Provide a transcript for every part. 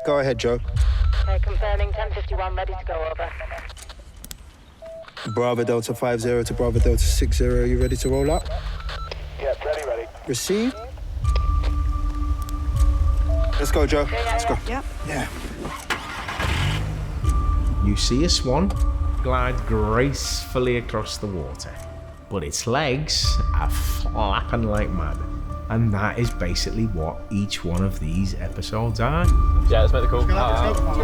Go ahead, Joe. Confirming 1051, ready to go over. Bravo Delta 50 to Bravo Delta 60. Are you ready to roll up? Yeah, ready. Receive. Let's go, Joe. Let's go. Yep. Yeah. You see a swan glide gracefully across the water, but its legs are flapping like mad. And that is basically what each one of these episodes are. Yeah, let's make the call. Let's go.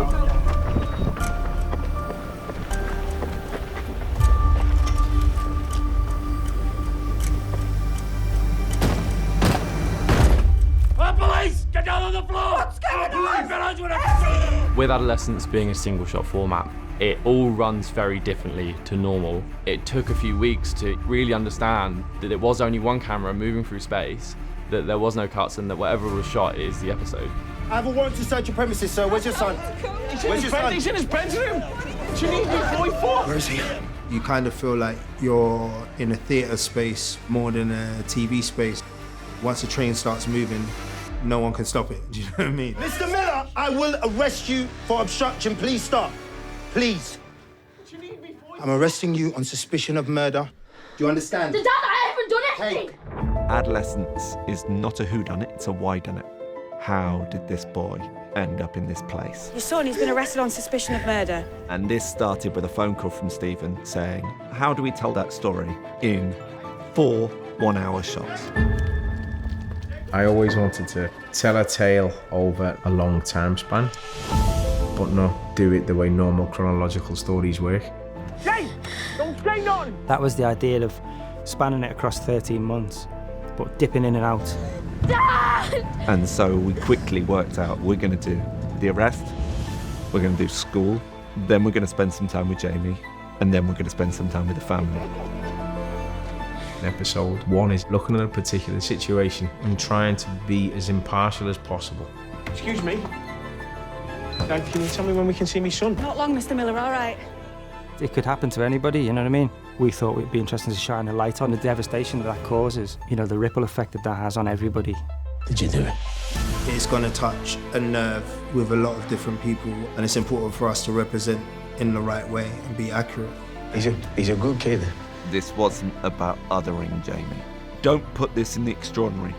Police! Get down on the floor! What's going on? With Adolescence being a single shot format, it all runs very differently to normal. It took a few weeks to really understand that it was only one camera moving through space, that there was no cuts, and that whatever was shot is the episode. I have a warrant to search your premises, sir. Where's your son? Where's your son? He's in his bedroom! She needs me 44! Where is he? You kind of feel like you're in a theatre space more than a TV space. Once the train starts moving, no one can stop it. Do you know what I mean? Mr. Miller, I will arrest you for obstruction. Please stop. Please. I'm arresting you on suspicion of murder. Do you understand? Dad, I haven't done anything! Adolescence is not a whodunit, it's a whydunit. How did this boy end up in this place? Your son, he's been arrested on suspicion of murder. And this started with a phone call from Stephen saying, how do we tell that story in 4 one-hour shots? I always wanted to tell a tale over a long time span, but not do it the way normal chronological stories work. Jay! Don't say nothing! That was the idea of spanning it across 13 months, but dipping in and out. Dad! And so we quickly worked out we're going to do the arrest, we're going to do school, then we're going to spend some time with Jamie, and then we're going to spend some time with the family. Episode 1 is looking at a particular situation and trying to be as impartial as possible. Excuse me. Dad, can you tell me when we can see my son? Not long, Mr. Miller, all right. It could happen to anybody, you know what I mean? We thought it'd be interesting to shine a light on the devastation that causes, you know, the ripple effect that has on everybody. Did you do it? It's going to touch a nerve with a lot of different people, and it's important for us to represent in the right way and be accurate. He's a good kid. This wasn't about othering Jamie. Don't put this in the extraordinary.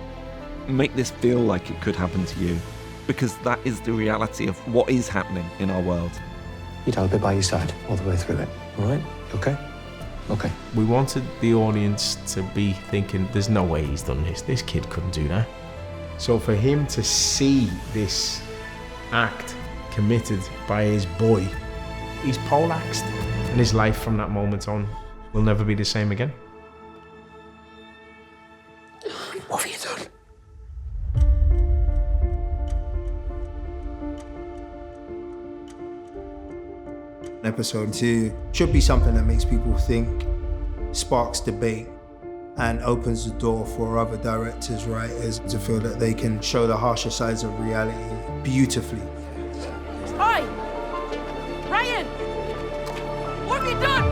Make this feel like it could happen to you, because that is the reality of what is happening in our world. You'd have to be by your side all the way through it, all right? Okay? Okay. We wanted the audience to be thinking, there's no way he's done this. This kid couldn't do that. So for him to see this act committed by his boy, he's poleaxed. And his life from that moment on will never be the same again. What have you done? Episode 2 should be something that makes people think, sparks debate, and opens the door for other directors, writers to feel that they can show the harsher sides of reality beautifully. Oi! Ryan! What have you done?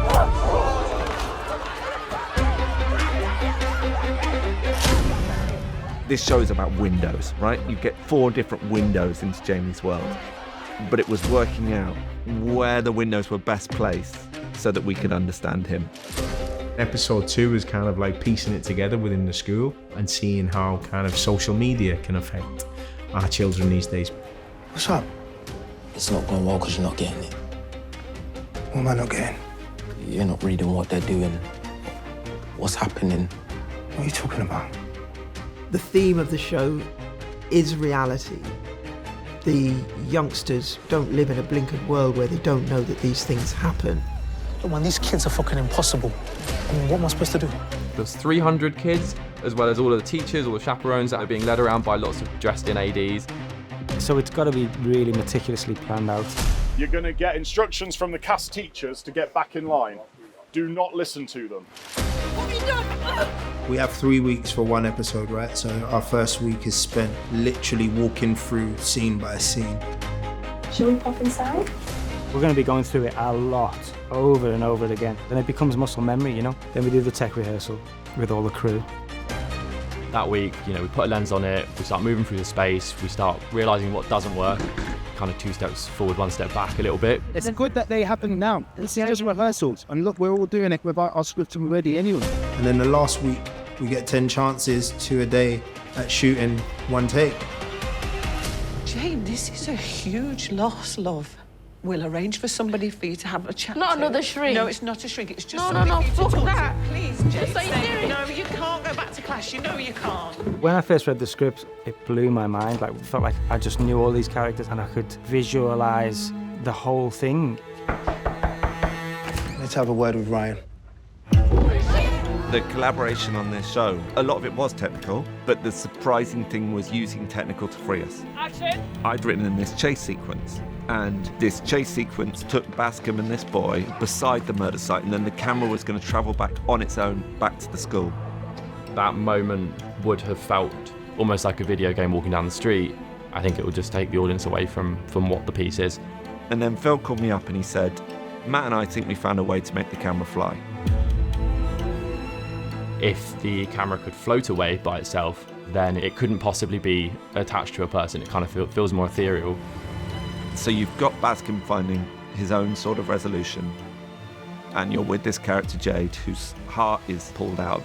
This show is about windows, right? You get 4 different windows into Jamie's world. But it was working out where the windows were best placed so that we could understand him. Episode 2 is kind of like piecing it together within the school and seeing how kind of social media can affect our children these days. What's up? It's not going well because you're not getting it. What am I not getting? You're not reading what they're doing, what's happening. What are you talking about? The theme of the show is reality. The youngsters don't live in a blinkered world where they don't know that these things happen. Man, these kids are fucking impossible. I mean, what am I supposed to do? There's 300 kids, as well as all of the teachers, all the chaperones that are being led around by lots of dressed-in ADs. So it's got to be really meticulously planned out. You're going to get instructions from the cast teachers to get back in line. Do not listen to them. What have you done? We have 3 weeks for one episode, right? So our first week is spent literally walking through scene by scene. Should we pop inside? We're going to be going through it a lot, over and over again. Then it becomes muscle memory, you know? Then we do the tech rehearsal with all the crew. That week, we put a lens on it, we start moving through the space, we start realising what doesn't work, kind of 2 steps forward, 1 step back a little bit. It's good that they happen now. It's just rehearsals. And look, we're all doing it without our script already anyway. And then the last week, we get 10 chances to a day at shooting 1 take. Jane, this is a huge loss, love. We'll arrange for somebody for you to have a chat. Not another shrink. No, it's not a shrink. It's just No, somebody no, for you fuck to talk that. to. Please, Jane. Are you serious? No, you can't go back to class. You know you can't. When I first read the script, it blew my mind. Like, it felt like I just knew all these characters and I could visualise the whole thing. Let's have a word with Ryan. The collaboration on this show, a lot of it was technical, but the surprising thing was using technical to free us. Action! I'd written in this chase sequence, and this chase sequence took Bascom and this boy beside the murder site, and then the camera was going to travel back on its own back to the school. That moment would have felt almost like a video game walking down the street. I think it would just take the audience away from what the piece is. And then Phil called me up and he said, Matt and I think we found a way to make the camera fly. If the camera could float away by itself, then it couldn't possibly be attached to a person. It kind of feels more ethereal. So you've got Bascom finding his own sort of resolution, and you're with this character Jade, whose heart is pulled out,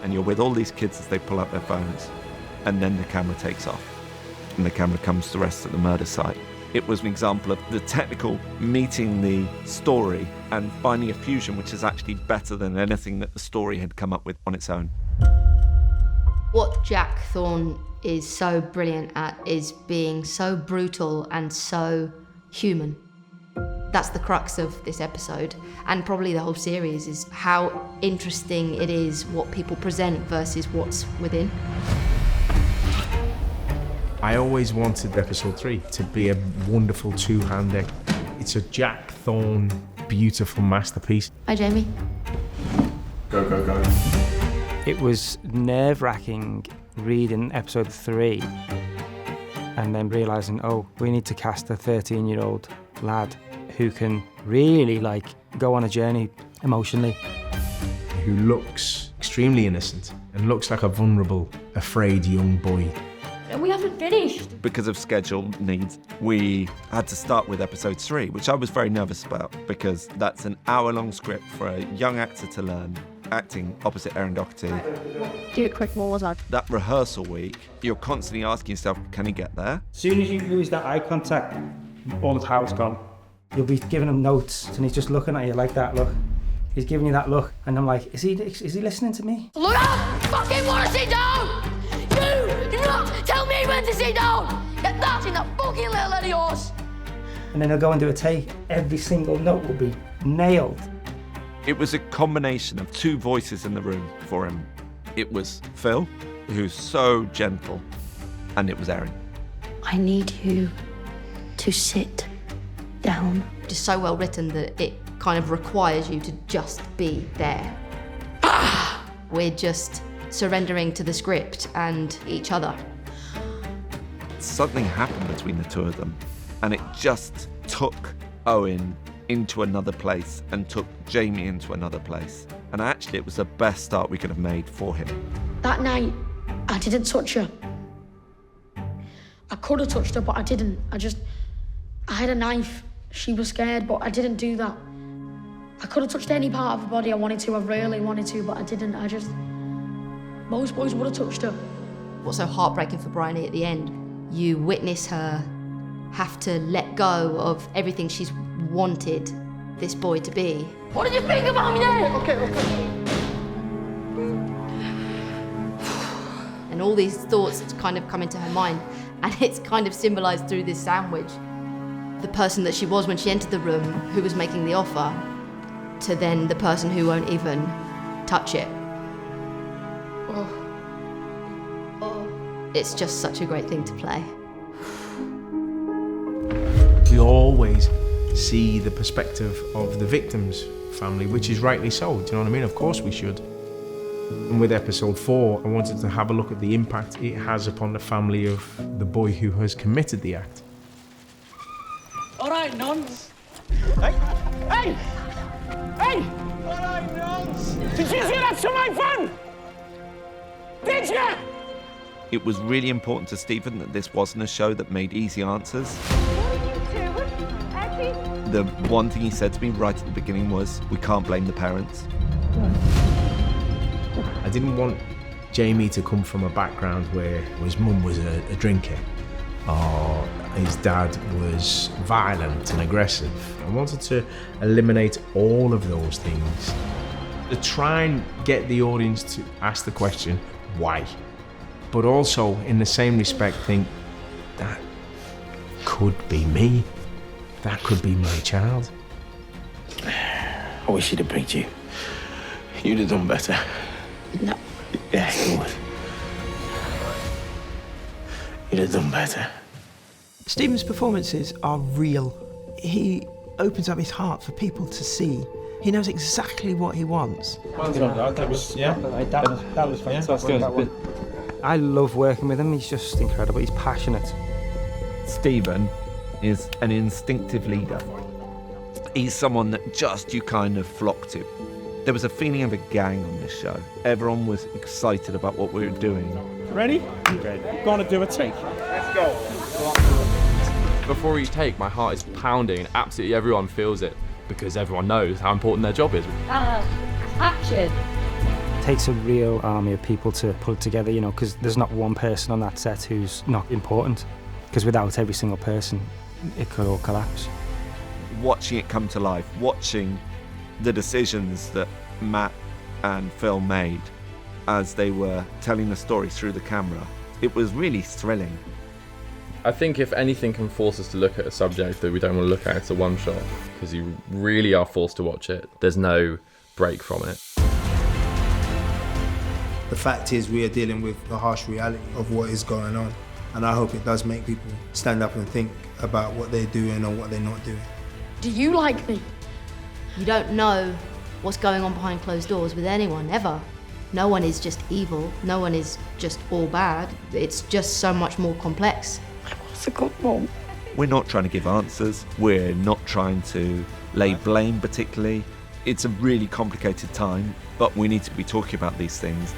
and you're with all these kids as they pull out their phones, and then the camera takes off, and the camera comes to rest at the murder site. It was an example of the technical meeting the story and finding a fusion which is actually better than anything that the story had come up with on its own. What Jack Thorne is so brilliant at is being so brutal and so human. That's the crux of this episode, and probably the whole series, is how interesting it is what people present versus what's within. I always wanted episode 3 to be a wonderful two-hander. It's a Jack Thorne beautiful masterpiece. Hi, Jamie. Go, go, go. It was nerve-wracking reading episode 3 and then realising, oh, we need to cast a 13-year-old lad who can really, like, go on a journey emotionally. Who looks extremely innocent and looks like a vulnerable, afraid young boy. We haven't finished. Because of schedule needs, we had to start with episode 3, which I was very nervous about because that's an hour-long script for a young actor to learn, acting opposite Erin Doherty. Do it quick, what was that? That rehearsal week, you're constantly asking yourself, can he get there? As soon as you lose that eye contact, all the power's gone. You'll be giving him notes and he's just looking at you like that, look. He's giving you that look and I'm like, is he listening to me? Look out! Fucking want to sit down! You do not tell me when to sit down! Get that in that fucking little head of yours! And then he'll go and do a take. Every single note will be nailed. It was a combination of 2 voices in the room for him. It was Phil, who's so gentle, and it was Erin. I need you to sit down. Just so well written that it kind of requires you to just be there. We're just surrendering to the script and each other. Something happened between the 2 of them, and it just took Owen into another place and took Jamie into another place. And actually, it was the best start we could have made for him. That night, I didn't touch her. I could have touched her, but I didn't. I had a knife. She was scared, but I didn't do that. I could have touched any part of her body I wanted to. I really wanted to, but I didn't. Most boys would have touched her. What's so heartbreaking for Bryony at the end, you witness her have to let go of everything she's wanted this boy to be. What did you think about me then? Okay. And all these thoughts kind of come into her mind, and it's kind of symbolised through this sandwich. The person that she was when she entered the room, who was making the offer, to then the person who won't even touch it. It's just such a great thing to play. We always see the perspective of the victim's family, which is rightly so. Do you know what I mean? Of course we should. And with episode 4, I wanted to have a look at the impact it has upon the family of the boy who has committed the act. All right, nonce. Hey! All right, nonce. Did you see that to my phone? Did you? It was really important to Stephen that this wasn't a show that made easy answers. What are you The one thing he said to me right at the beginning was, we can't blame the parents. I didn't want Jamie to come from a background where his mum was a drinker or his dad was violent and aggressive. I wanted to eliminate all of those things, to try and get the audience to ask the question, why? But also, in the same respect, think, that could be me. That could be my child. I wish he'd have picked you. You'd have done better. No. Yeah, you would. You'd have done better. Stephen's performances are real. He opens up his heart for people to see. He knows exactly what he wants. Well done, that was fantastic. I love working with him. He's just incredible. He's passionate. Stephen is an instinctive leader. He's someone that just you kind of flock to. There was a feeling of a gang on this show. Everyone was excited about what we were doing. Ready? Okay. Gonna do a take. Let's go. Before each take, my heart is pounding and absolutely everyone feels it because everyone knows how important their job is. Action. It takes a real army of people to pull it together, you know, because there's not one person on that set who's not important. Because without every single person, it could all collapse. Watching it come to life, watching the decisions that Matt and Phil made as they were telling the story through the camera, it was really thrilling. I think if anything can force us to look at a subject that we don't want to look at, it's a one shot, because you really are forced to watch it. There's no break from it. The fact is, we are dealing with the harsh reality of what is going on. And I hope it does make people stand up and think about what they're doing or what they're not doing. Do you like me? You don't know what's going on behind closed doors with anyone, ever. No one is just evil. No one is just all bad. It's just so much more complex. I was a good mom. We're not trying to give answers. We're not trying to lay blame particularly. It's a really complicated time, but we need to be talking about these things.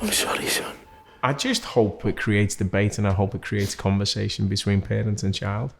I'm sorry, son. I just hope it creates debate and I hope it creates conversation between parent and child.